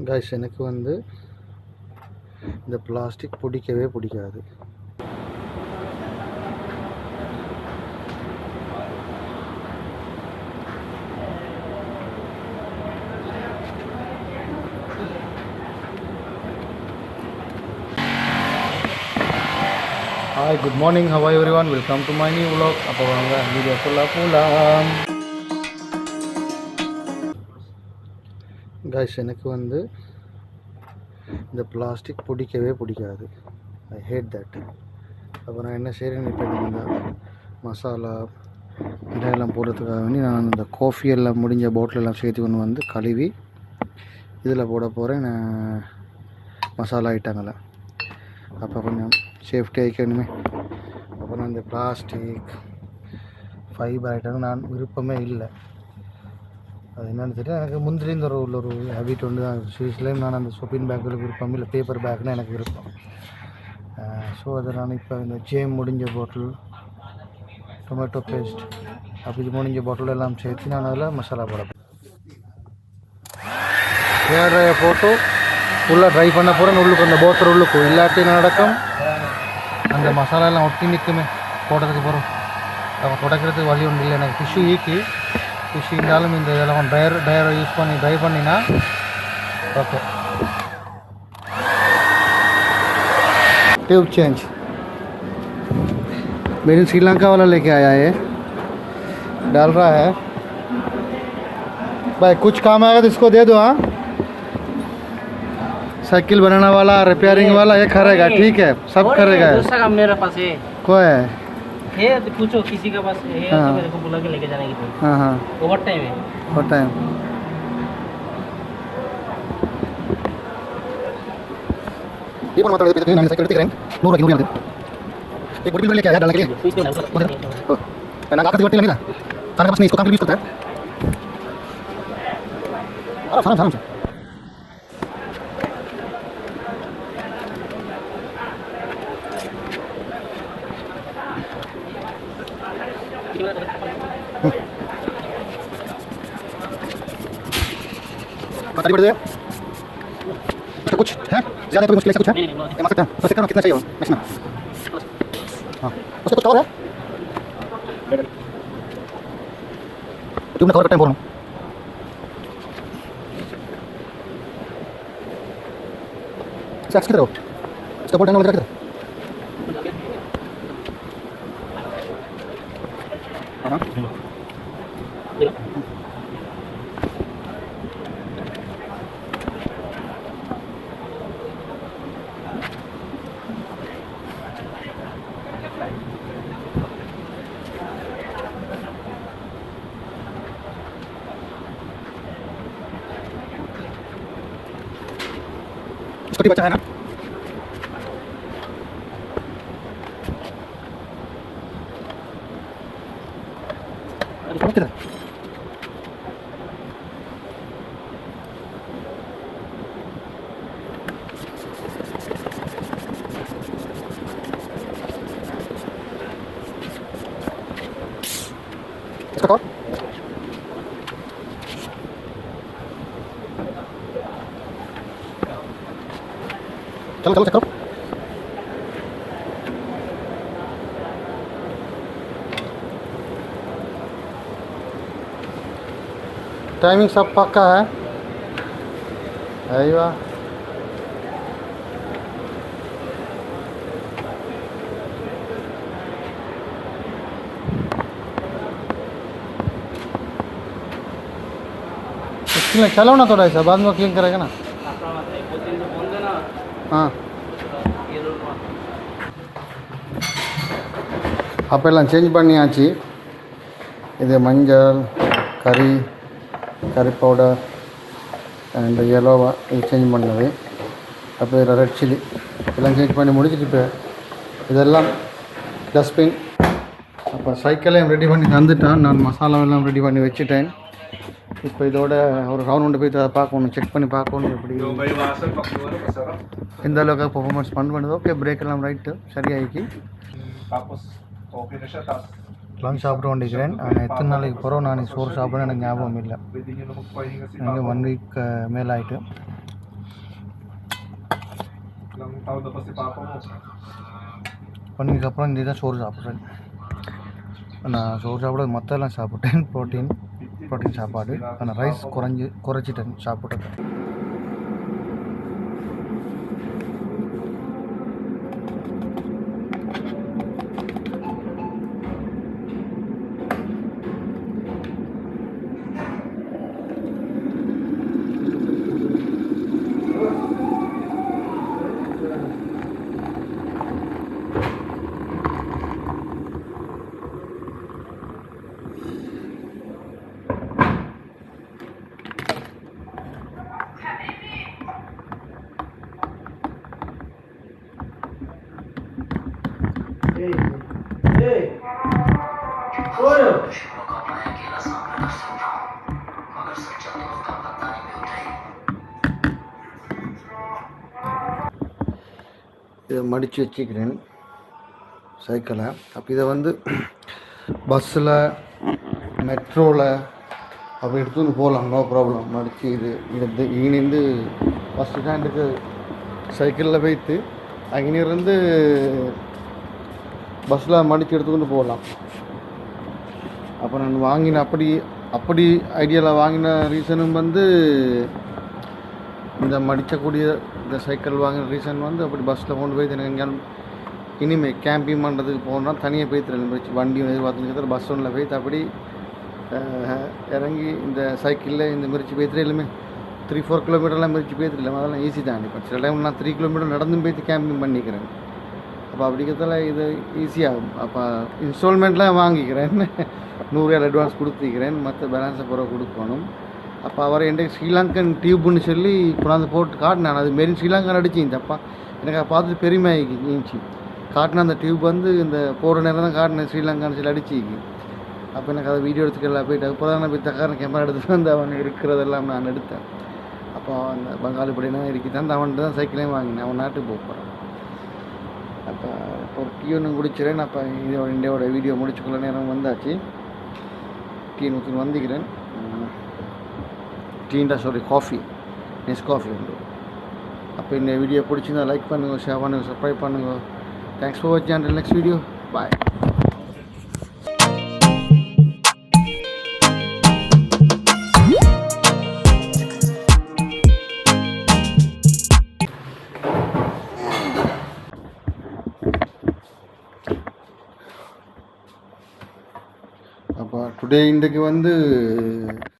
Guys எனக்கு வந்து இந்த பிளாஸ்டிக் பிடிக்கவே பிடிக்காது. Hi, good morning, how are everyone, welcome to my new vlog. அப்போ வாங்க வீடியோக்குள்ள போகலாம். கைஸ் எனக்கு வந்து இந்த பிளாஸ்டிக் பிடிக்கவே பிடிக்காது. ஐ ஹேட் தட். அப்போ நான் என்ன செய்கிறேன்னு இப்போ இந்த மசாலா இதெல்லாம் போடுறதுக்காக வேண்டி நான் இந்த காஃபி எல்லாம் முடிஞ்ச பாட்டிலெல்லாம் சேர்த்து கொண்டு வந்து கழுவி இதில் போட போகிறேன் மசாலா ஐட்டங்களை. அப்போ கொஞ்சம் சேஃப்டி ஆகிக்கணுமே. அப்போ நான் இந்த பிளாஸ்டிக் ஃபைபர் ஐட்டம் நான் விருப்பமே இல்லை. அது என்னென்னு தெரியல. எனக்கு முந்திரி இந்த ஒரு ஹேபிட் ஒன்று தான். ஸ்வீட்ஸ்லேயும் நான் அந்த ஷாப்பிங் பேக்குகளுக்கு விருப்பம் இல்லை, பேப்பர் பேக்னால் எனக்கு விருப்பம். ஸோ அதை நான் இப்போ இந்த ஜேம் முடிஞ்ச பாட்டில், டொமேட்டோ பேஸ்ட், அப்படி முடிஞ்ச பாட்டில் எல்லாம் சேர்த்து நான் அதில் மசாலா போட ஏர் ட்ரையை போட்டு ஃபுல்லாக ட்ரை பண்ண போகிறேன். உள்ளுக்கு அந்த பாட்டில் உள்ளுக்கு இல்லாட்டி நடக்கும், அந்த மசாலா எல்லாம் ஒட்டி நிற்குமே போட்டதுக்கு போகிறோம். அப்போ தொடக்கிறதுக்கு வழி ஒன்றும் இல்லை. எனக்கு டிஷ்யூ டிஷ்யூ இருந்தாலும் இந்த இதெல்லாம் ட்ரையரை யூஸ் பண்ணி ட்ரை பண்ணினா ओके. ट्यूब चेंज मेरी श्रीलंका वाला लेके आया है, डाल रहा है भाई. कुछ काम आएगा तो इसको दे दो. हाँ, साइकिल बनाने वाला, रिपेयरिंग वाला ये करेगा. ठीक है, सब करेगा. दूसरा काम मेरे पास है. कोई है तो पूछो किसी के पास है. हाँ. तो मेरे को बुला के लेके जाने की थी. हाँ हाँ, ओवर टाइम है. Over time. ये पर मात्र पे साइकिल टिक रहे हैं 100 किलो में एक बॉडी बिल्डर लेके आया डालने के लिए. ना काट दिया नहीं ना खाने का बस नहीं, इसको काम के यूज करता है. आराम से पता पड़ दे. तो कुछ है ज़्यादा कोई मुश्किल ऐसा कुछ है ये मार सकते हैं. तो सकते हैं कितना चाहिए मैक्सिमम. हाँ, उसके कुछ और है ट्यूब में कवर का टाइम बोल रहा हूँ. एक्स किधर हो, इसका बोल्ट एंगल किधर. हाँ छोटी बच्चा है ना. किधर इसका कवर. चलो चेक करो. टाइमिंग सब पक्का है. अरे वाह, चलो ना थोड़ा ऐसा, बाद में क्लीन करेगा ना. हाँ, அப்பெல்லாம் சேஞ்ச் பண்ணியாச்சு. இது மஞ்சள், கறி பவுடர் அண்ட் எல்லோவா இது சேஞ்ச் பண்ணது. அப்போ இதில் ரெட் சில்லி எல்லாம் சேஞ்ச் பண்ணி முடிச்சுட்டு இப்போ இதெல்லாம் டஸ்ட்பின். அப்போ சைக்கிளையும் ரெடி பண்ணி தந்துட்டான். நான் மசாலாவெல்லாம் ரெடி பண்ணி வச்சுட்டேன். இப்போ இதோட ஒரு ரவுண்ட் போய் அதை பார்க்கணும், செக் பண்ணி பார்க்கணும் எப்படி எந்த அளவுக்கு பர்ஃபார்மன்ஸ் பண்ணுது. ஓகே, பிரேக் எல்லாம் ரைட்டு சரியாகி லஞ்ச் சாப்பிட்டு கொண்டிருக்கிறேன். ஆனால் எத்தனை நாளைக்கு போகிறோம் நான் சோறு சாப்பிட்றேன்னு எனக்கு ஞாபகம் இல்லை. எனக்கு 1 வீக் மேலே ஆகிட்டு. பண்ணதுக்கப்புறம் இந்த தான் சோறு சாப்பிட்றேன். நான் சோறு சாப்பிட மற்றெல்லாம் சாப்பிட்டேன், ப்ரோட்டீன் சாப்பாடு. ஆனால் ரைஸ் குறைச்சிட்டேன் சாப்பிட்டேன். இதை மடித்து வச்சுக்கிறேன் சைக்கிளை. அப்போ இதை வந்து பஸ்ஸில் மெட்ரோவில் அப்படி எடுத்துன்னு போகலாம், நோ ப்ராப்ளம். மடித்து இது இங்கிருந்து பஸ் ஸ்டாண்டுக்கு சைக்கிளில் வைத்து அங்கிருந்து பஸ்ஸில் மடித்து எடுத்துக்கொண்டு போகலாம். அப்போ நான் வாங்கின அப்படி ஐடியாவில் வாங்கின ரீசனும் வந்து இந்த மடிக்கக்கூடிய இந்த சைக்கிள் வாங்கின ரீசன் வந்து அப்படி பஸ்ஸில் கொண்டு போய் எனக்கு எங்கேயாலும் இனிமேல் கேம்பிங் பண்ணுறதுக்கு போனால் தனியாக போய்த்து வண்டி எதிர்பார்த்துன்னு பஸ் ஒன்றில் போய்த்து அப்படி இறங்கி இந்த சைக்கிளில் இந்த மிரிச்சு போய்த்துட்டு எல்லாமே 3-4 கிலோமீட்டர்லாம் மிரிச்சு போய்த்துட்டு அதெல்லாம் ஈஸி தான். இப்போ சில டைம் நான் 3 கிலோமீட்டர் நடந்தும் போய்த்து கேம்பிங் பண்ணிக்கிறேன். அப்போ அப்படிங்கிறதால இது ஈஸியாகும். அப்போ இன்ஸ்டால்மெண்ட்லாம் வாங்கிக்கிறேன், 100 அட்வான்ஸ் கொடுத்துக்கிறேன், மற்ற பேலன்ஸை பிறகு கொடுக்கணும். அப்போ அவர் என்கிட்ட ஸ்ரீலங்கன் டியூப்னு சொல்லி கொண்டாந்து போட்டு காட்டினான். அது மாரி ஸ்ரீலங்கன் அடிச்சிங்க அப்பா எனக்கு அதை பார்த்துட்டு பெருமையாகி இருந்துச்சு. காட்டின அந்த டியூப் வந்து இந்த போகிற நேரம் தான் காட்டினேன் ஸ்ரீலங்கான்னு சொல்லி அடிச்சிக்கு. அப்போ எனக்கு அதை வீடியோ எடுத்துக்கலாம் போயிட்டு அப்போ தான் நான் போய் தக்காரன் கேமரா எடுத்துகிட்டு வந்து அவன் இருக்கிறதெல்லாம் நான் எடுத்தேன். அப்போ அந்த பங்காளி படினா இருக்குதான் அவன்கிட்ட தான் சைக்கிளையும் வாங்கினேன். அவன் நாட்டுக்கு போகிறான். அப்போ இப்போ ஒரு டீ ஒன்று குடிச்சிடறேன். அப்போ இந்தியாவோட வீடியோ முடிச்சுக்கொள்ள நேரம் வந்தாச்சு. டீ ஊற்றி வந்துக்கிறேன். காஃபி நெஸ்காஃபி உண்டு. அப்போ இந்த வீடியோ பிடிச்சிருந்தா லைக் பண்ணுங்கள், ஷேர் பண்ணுங்கள், சப்ஸ்கிரைப் பண்ணுங்கள். தேங்க்ஸ் ஃபார் வாட்சிங். Until next video. பாய். அப்போ டுடே இன்றைக்கு வந்து